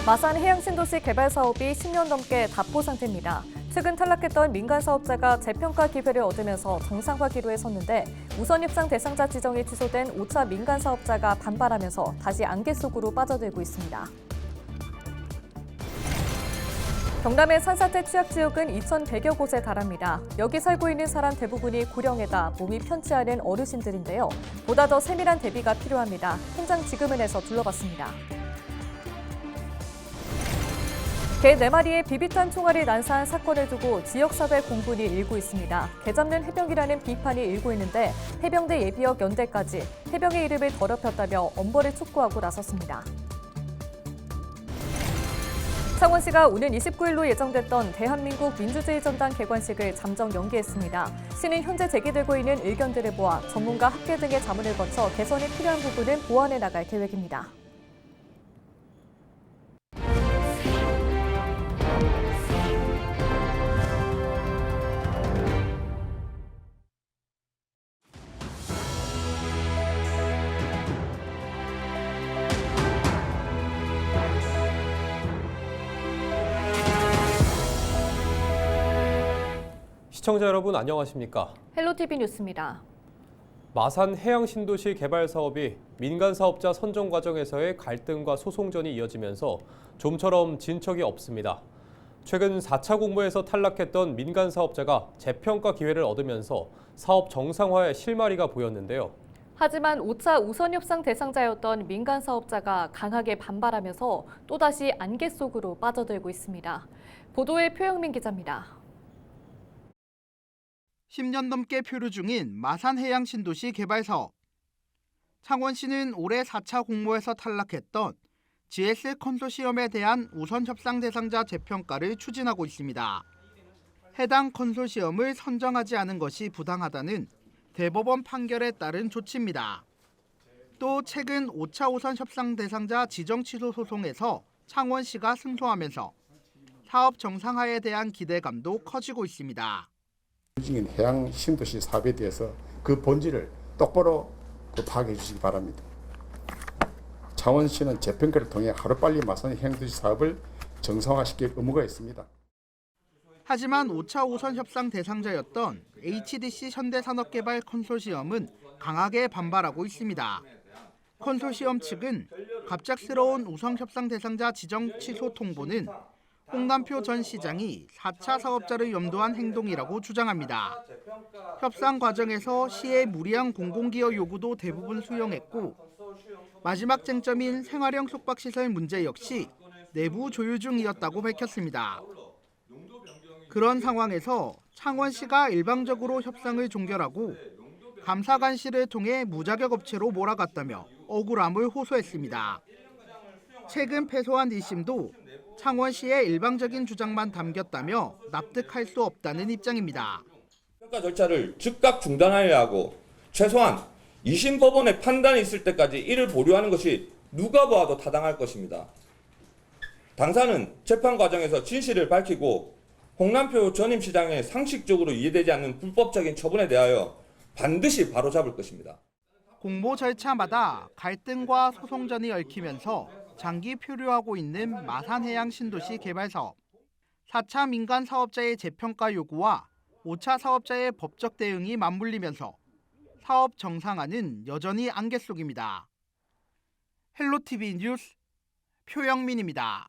마산 해양신도시 개발 사업이 10년 넘게 답보 상태입니다. 최근 탈락했던 민간 사업자가 재평가 기회를 얻으면서 정상화 기로에 섰는데 우선 협상 대상자 지정이 취소된 5차 민간 사업자가 반발하면서 다시 안개 속으로 빠져들고 있습니다. 경남의 산사태 취약 지역은 2,100여 곳에 달합니다. 여기 살고 있는 사람 대부분이 고령에다 몸이 편치 않은 어르신들인데요. 보다 더 세밀한 대비가 필요합니다. 현장 지금은에서 둘러봤습니다. 개 4마리의 비비탄 총알이 난사한 사건을 두고 지역사회 공분이 일고 있습니다. 개 잡는 해병이라는 비판이 일고 있는데 해병대 예비역 연대까지 해병의 이름을 더럽혔다며 엄벌을 촉구하고 나섰습니다. 창원시가 오는 29일로 예정됐던 대한민국 민주주의 전당 개관식을 잠정 연기했습니다. 시는 현재 제기되고 있는 의견들을 모아 전문가 학계 등의 자문을 거쳐 개선이 필요한 부분은 보완해 나갈 계획입니다. 시청자 여러분 안녕하십니까? 헬로티비 뉴스입니다. 마산 해양신도시 개발 사업이 민간 사업자 선정 과정에서의 갈등과 소송전이 이어지면서 좀처럼 진척이 없습니다. 최근 4차 공모에서 탈락했던 민간 사업자가 재평가 기회를 얻으면서 사업 정상화에 실마리가 보였는데요. 하지만 5차 우선 협상 대상자였던 민간 사업자가 강하게 반발하면서 또다시 안개 속으로 빠져들고 있습니다. 보도에 표영민 기자입니다. 10년 넘게 표류 중인 마산 해양신도시 개발 사업. 창원시는 올해 4차 공모에서 탈락했던 GS 컨소시엄에 대한 우선 협상 대상자 재평가를 추진하고 있습니다. 해당 컨소시엄을 선정하지 않은 것이 부당하다는 대법원 판결에 따른 조치입니다. 또 최근 5차 우선 협상 대상자 지정 취소 소송에서 창원시가 승소하면서 사업 정상화에 대한 기대감도 커지고 있습니다. 중인 해양 신도시 사업에 대해서 그 본질을 똑바로 파악해 주시기 바랍니다. 창원시는 재평가를 통해 하루빨리 마산 해양도시 사업을 정상화시킬 의무가 있습니다. 하지만 5차 우선 협상 대상자였던 HDC 현대산업개발 컨소시엄은 강하게 반발하고 있습니다. 컨소시엄 측은 갑작스러운 우선 협상 대상자 지정 취소 통보는 홍남표 전 시장이 4차 사업자를 염두한 행동이라고 주장합니다. 협상 과정에서 시의 무리한 공공기여 요구도 대부분 수용했고 마지막 쟁점인 생활형 숙박시설 문제 역시 내부 조율 중이었다고 밝혔습니다. 그런 상황에서 창원시가 일방적으로 협상을 종결하고 감사관실을 통해 무자격 업체로 몰아갔다며 억울함을 호소했습니다. 최근 패소한 1심도 창원시의 일방적인 주장만 담겼다며 납득할 수 없다는 입장입니다. 평가 절차를 즉각 중단하여야 하고 최소한 2심 법원의 판단이 있을 때까지 이를 보류하는 것이 누가 보아도 타당할 것입니다. 당사는 재판 과정에서 진실을 밝히고 홍남표 전임 시장의 상식적으로 이해되지 않는 불법적인 처분에 대하여 반드시 바로잡을 것입니다. 공모 절차마다 갈등과 소송전이 얽히면서 장기 표류하고 있는 마산 해양 신도시 개발 사업. 4차 민간 사업자의 재평가 요구와 5차 사업자의 법적 대응이 맞물리면서 사업 정상화는 여전히 안개 속입니다. 헬로티비 뉴스 표영민입니다.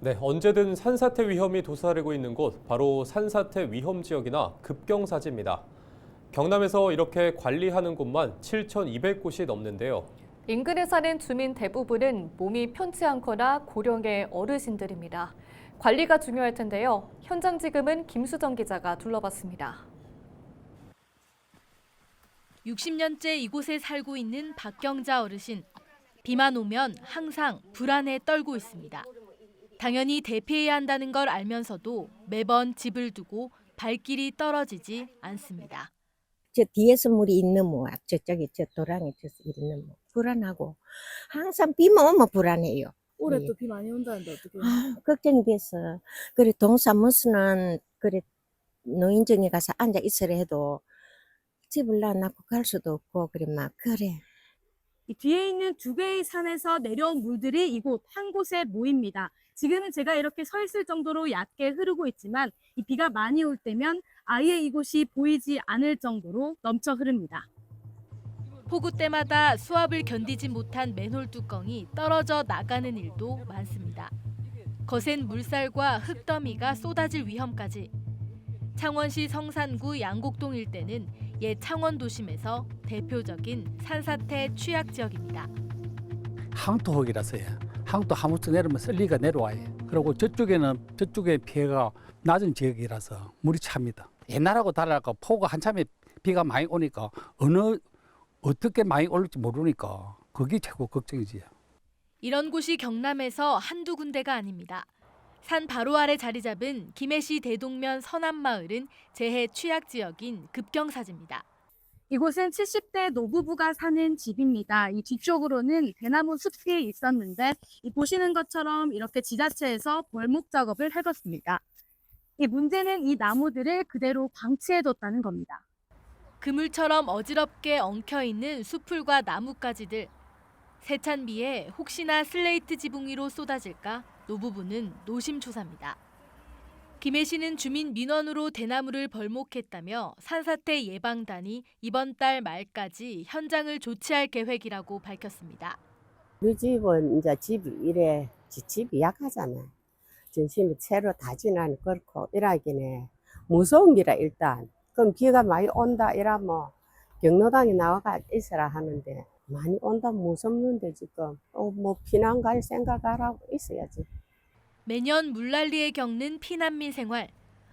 네, 언제든 산사태 위험이 도사리고 있는 곳, 바로 산사태 위험 지역이나 급경사지입니다. 경남에서 이렇게 관리하는 곳만 7,200곳이 넘는데요. 인근에 사는 주민 대부분은 몸이 편치 않거나 고령의 어르신들입니다. 관리가 중요할 텐데요. 현장 지금은 김수정 기자가 둘러봤습니다. 60년째 이곳에 살고 있는 박경자 어르신. 비만 오면 항상 불안에 떨고 있습니다. 당연히 대피해야 한다는 걸 알면서도 매번 집을 두고 발길이 떨어지지 않습니다. 저 뒤에서 물이 있는 뭐 저쪽에 저 도랑에 저 있는 뭐 불안하고 항상 비만 오면 불안해요. 올해 예. 또 비 많이 온다는데 어떻게 해요? 걱정이 돼서 그래 동사무소는 그래 노인정에 가서 앉아 있으라 해도 집을 놔놓고 갈 수도 없고 그래 막 그래. 이 뒤에 있는 두 개의 산에서 내려온 물들이 이곳 한 곳에 모입니다. 지금은 제가 이렇게 서 있을 정도로 얕게 흐르고 있지만 이 비가 많이 올 때면 아예 이곳이 보이지 않을 정도로 넘쳐 흐릅니다. 폭우 때마다 수압을 견디지 못한 맨홀 뚜껑이 떨어져 나가는 일도 많습니다. 거센 물살과 흙더미가 쏟아질 위험까지. 창원시 성산구 양곡동 일대는 옛 창원도심에서 대표적인 산사태 취약 지역입니다. 항토흙이라서요. 항토 하면서 내리면 썰리가 내려와요. 그리고 저쪽에 피해가 낮은 지역이라서 물이 찹니다. 옛날하고 달라가 폭우가 한참에 비가 많이 오니까 어떻게 많이 올지 모르니까 그게 최고 걱정이지요. 이런 곳이 경남에서 한두 군데가 아닙니다. 산 바로 아래 자리 잡은 김해시 대동면 서남마을은 재해 취약 지역인 급경사지입니다. 이곳은 70대 노부부가 사는 집입니다. 이 뒤쪽으로는 대나무 숲이 있었는데 이 보시는 것처럼 이렇게 지자체에서 벌목 작업을 해뒀습니다. 이 문제는 이 나무들을 그대로 방치해뒀다는 겁니다. 그물처럼 어지럽게 엉켜있는 수풀과 나뭇가지들. 세찬 비에 혹시나 슬레이트 지붕 위로 쏟아질까 노부부는 노심초사입니다. 김해시는 주민 민원으로 대나무를 벌목했다며 산사태 예방단이 이번 달 말까지 현장을 조치할 계획이라고 밝혔습니다. 우리 집은 이제 집이 약하잖아. 전신이 채로 다지나니 그렇고 이라기네 무서운 기라 일단. 그럼 비가 많이 온다 이러면 경로당에 나와가 있으라 하는데 많이 온다 무섭는데 지금 뭐 피난 갈 생각하라고 있어야지. 매년 물난리에 겪는 피난민 생활.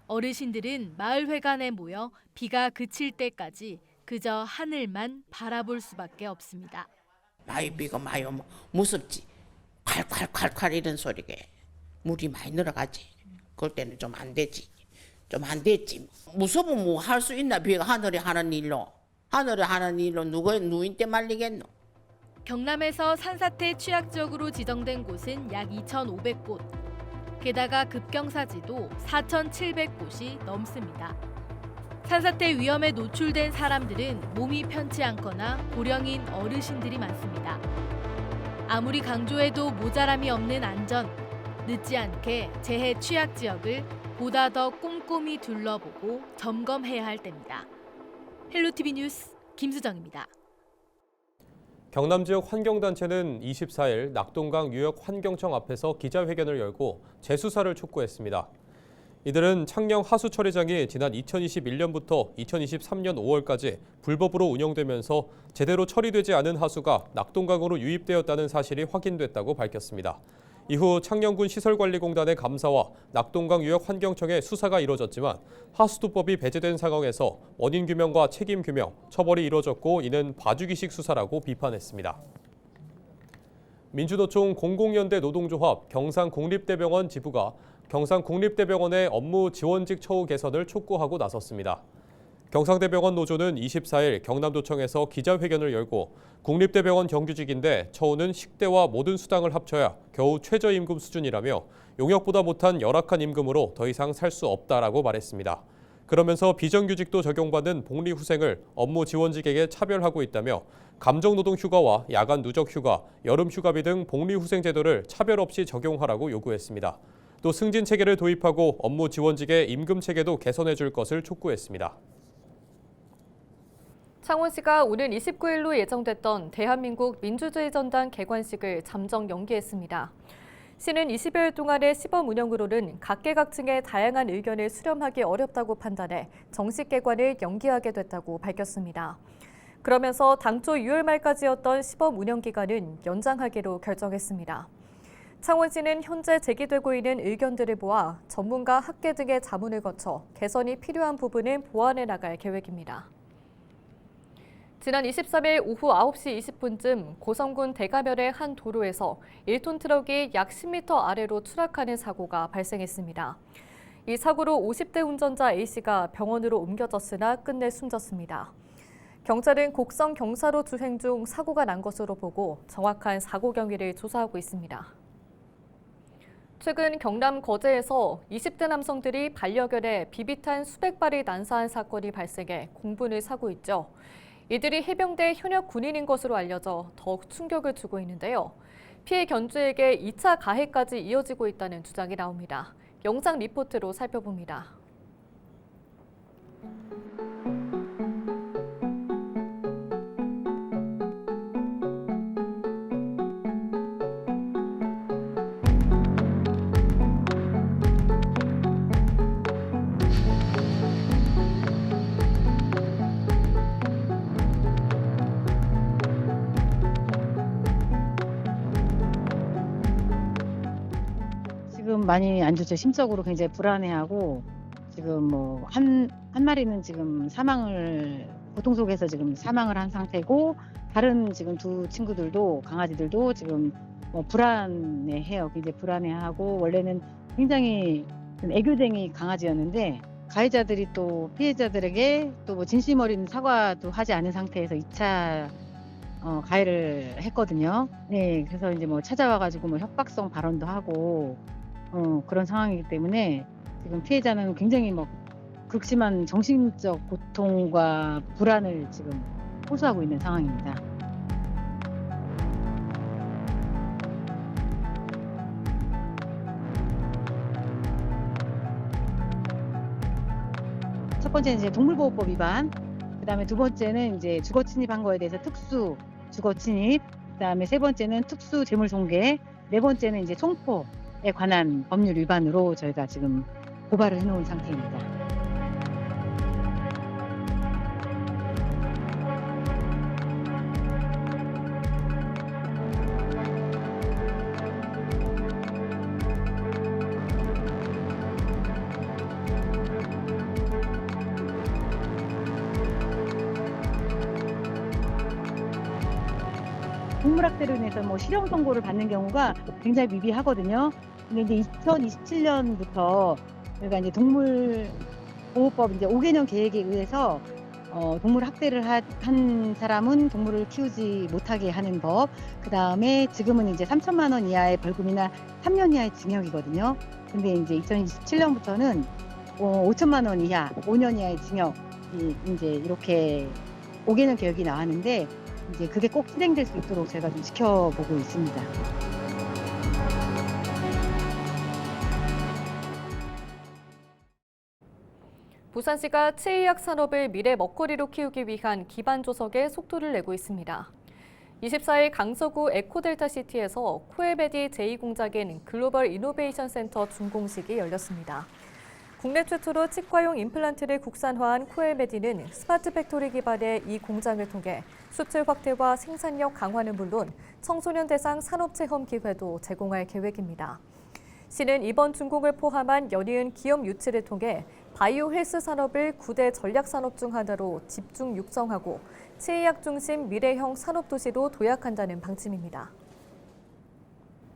어르신들은 마을회관에 모여 비가 그칠 때까지 그저 하늘만 바라볼 수밖에 없습니다. 많이 비가 많이 오면 무섭지. 콸콸콸콸 이런 소리게 물이 많이 늘어가지. 그럴 때는 좀 안 되지. 좀 안 됐지. 무서우면 뭐 할 수 있나. 비가 하늘에 하는 일로 누구인데 말리겠노. 경남에서 산사태 취약 지역으로 지정된 곳은 약 2,500곳. 게다가 급경사지도 4,700곳이 넘습니다. 산사태 위험에 노출된 사람들은 몸이 편치 않거나 고령인 어르신들이 많습니다. 아무리 강조해도 모자람이 없는 안전. 늦지 않게 재해 취약 지역을 보다 더 꼼꼼히 둘러보고 점검해야 할 때입니다. 헬로티비 뉴스 김수정입니다. 경남 지역 환경단체는 24일 낙동강 유역환경청 앞에서 기자회견을 열고 재수사를 촉구했습니다. 이들은 창녕 하수처리장이 지난 2021년부터 2023년 5월까지 불법으로 운영되면서 제대로 처리되지 않은 하수가 낙동강으로 유입되었다는 사실이 확인됐다고 밝혔습니다. 이후 창녕군 시설관리공단의 감사와 낙동강 유역환경청의 수사가 이뤄졌지만 하수도법이 배제된 상황에서 원인 규명과 책임 규명, 처벌이 이뤄졌고 이는 봐주기식 수사라고 비판했습니다. 민주노총 공공연대 노동조합 경상국립대병원 지부가 경상국립대병원의 업무 지원직 처우 개선을 촉구하고 나섰습니다. 경상대병원 노조는 24일 경남도청에서 기자회견을 열고 국립대병원 정규직인데 처우는 식대와 모든 수당을 합쳐야 겨우 최저임금 수준이라며 용역보다 못한 열악한 임금으로 더 이상 살 수 없다라고 말했습니다. 그러면서 비정규직도 적용받는 복리후생을 업무 지원직에게 차별하고 있다며 감정노동 휴가와 야간 누적 휴가, 여름 휴가비 등 복리후생 제도를 차별 없이 적용하라고 요구했습니다. 또 승진 체계를 도입하고 업무 지원직의 임금 체계도 개선해 줄 것을 촉구했습니다. 창원시가 오는 29일로 예정됐던 대한민국 민주주의 전당 개관식을 잠정 연기했습니다. 시는 20여일 동안의 시범 운영으로는 각계각층의 다양한 의견을 수렴하기 어렵다고 판단해 정식 개관을 연기하게 됐다고 밝혔습니다. 그러면서 당초 6월 말까지였던 시범 운영 기간은 연장하기로 결정했습니다. 창원시는 현재 제기되고 있는 의견들을 모아 전문가 학계 등의 자문을 거쳐 개선이 필요한 부분은 보완해 나갈 계획입니다. 지난 23일 오후 9시 20분쯤 고성군 대가면의 한 도로에서 1톤 트럭이 약 10m 아래로 추락하는 사고가 발생했습니다. 이 사고로 50대 운전자 A씨가 병원으로 옮겨졌으나 끝내 숨졌습니다. 경찰은 곡성 경사로 주행 중 사고가 난 것으로 보고 정확한 사고 경위를 조사하고 있습니다. 최근 경남 거제에서 20대 남성들이 반려견에 비비탄 수백 발이 난사한 사건이 발생해 공분을 사고 있죠. 이들이 해병대 현역 군인인 것으로 알려져 더욱 충격을 주고 있는데요. 피해 견주에게 2차 가해까지 이어지고 있다는 주장이 나옵니다. 영상 리포트로 살펴봅니다. 지금 많이 안 좋죠. 심적으로 굉장히 불안해하고 지금 뭐 한 마리는 지금 고통 속에서 지금 사망을 한 상태고 다른 지금 두 친구들도 강아지들도 지금 뭐 불안해해요. 굉장히 불안해하고 원래는 굉장히 좀 애교쟁이 강아지였는데 가해자들이 또 피해자들에게 또 뭐 진심 어린 사과도 하지 않은 상태에서 2차 가해를 했거든요. 네, 그래서 이제 뭐 찾아와가지고 뭐 협박성 발언도 하고 그런 상황이기 때문에 지금 피해자는 굉장히 뭐 극심한 정신적 고통과 불안을 지금 호소하고 있는 상황입니다. 첫 번째는 이제 동물보호법 위반, 그다음에 두 번째는 이제 주거 침입한 거에 대해서 특수 주거 침입, 그다음에 세 번째는 특수 재물 손괴, 네 번째는 이제 총포에 관한 법률 위반으로 저희가 지금 고발을 해놓은 상태입니다. 동물학대로 인해서 뭐 실형 선고를 받는 경우가 굉장히 미비하거든요. 근데 이제 2027년부터 저희가 이제 동물보호법 이제 5개년 계획에 의해서 동물 학대를 한 사람은 동물을 키우지 못하게 하는 법. 그 다음에 지금은 이제 3천만 원 이하의 벌금이나 3년 이하의 징역이거든요. 근데 이제 2027년부터는 5천만 원 이하, 5년 이하의 징역이 이제 이렇게 5개년 계획이 나왔는데 이제 그게 꼭 실행될 수 있도록 제가 좀 지켜보고 있습니다. 부산시가 치의학 산업을 미래 먹거리로 키우기 위한 기반 조석에 속도를 내고 있습니다. 24일 강서구 에코델타시티에서 코에베디 제2공작인 글로벌 이노베이션 센터 준공식이 열렸습니다. 국내 최초로 치과용 임플란트를 국산화한 코에베디는 스마트 팩토리 기반의 이 공장을 통해 수출 확대와 생산력 강화는 물론 청소년 대상 산업체험 기회도 제공할 계획입니다. 시는 이번 준공을 포함한 연이은 기업 유치를 통해 바이오 헬스 산업을 9대 전략 산업 중 하나로 집중 육성하고 치의학 중심 미래형 산업도시로 도약한다는 방침입니다.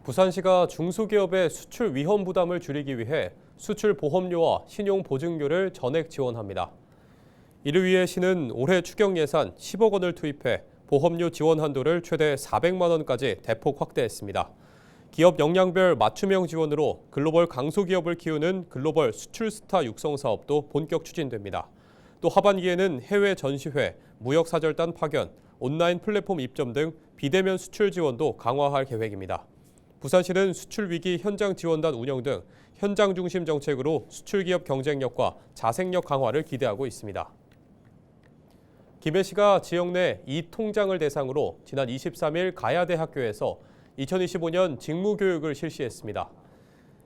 부산시가 중소기업의 수출 위험 부담을 줄이기 위해 수출 보험료와 신용 보증료를 전액 지원합니다. 이를 위해 시는 올해 추경 예산 10억 원을 투입해 보험료 지원 한도를 최대 400만 원까지 대폭 확대했습니다. 기업 역량별 맞춤형 지원으로 글로벌 강소기업을 키우는 글로벌 수출 스타 육성 사업도 본격 추진됩니다. 또 하반기에는 해외 전시회, 무역사절단 파견, 온라인 플랫폼 입점 등 비대면 수출 지원도 강화할 계획입니다. 부산시는 수출위기 현장 지원단 운영 등 현장 중심 정책으로 수출기업 경쟁력과 자생력 강화를 기대하고 있습니다. 김해시가 지역 내 이 통장을 대상으로 지난 23일 가야대학교에서 2025년 직무교육을 실시했습니다.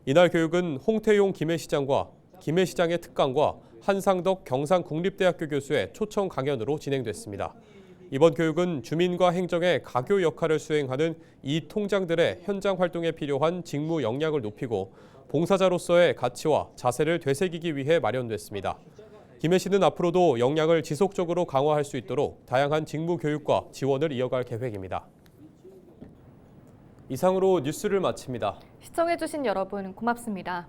이날 교육은 홍태용 김해시장과 김해시장의 특강과 한상덕 경상국립대학교 교수의 초청 강연으로 진행됐습니다. 이번 교육은 주민과 행정의 가교 역할을 수행하는 이 통장들의 현장 활동에 필요한 직무 역량을 높이고 봉사자로서의 가치와 자세를 되새기기 위해 마련됐습니다. 김해시는 앞으로도 역량을 지속적으로 강화할 수 있도록 다양한 직무 교육과 지원을 이어갈 계획입니다. 이상으로 뉴스를 마칩니다. 시청해주신 여러분 고맙습니다.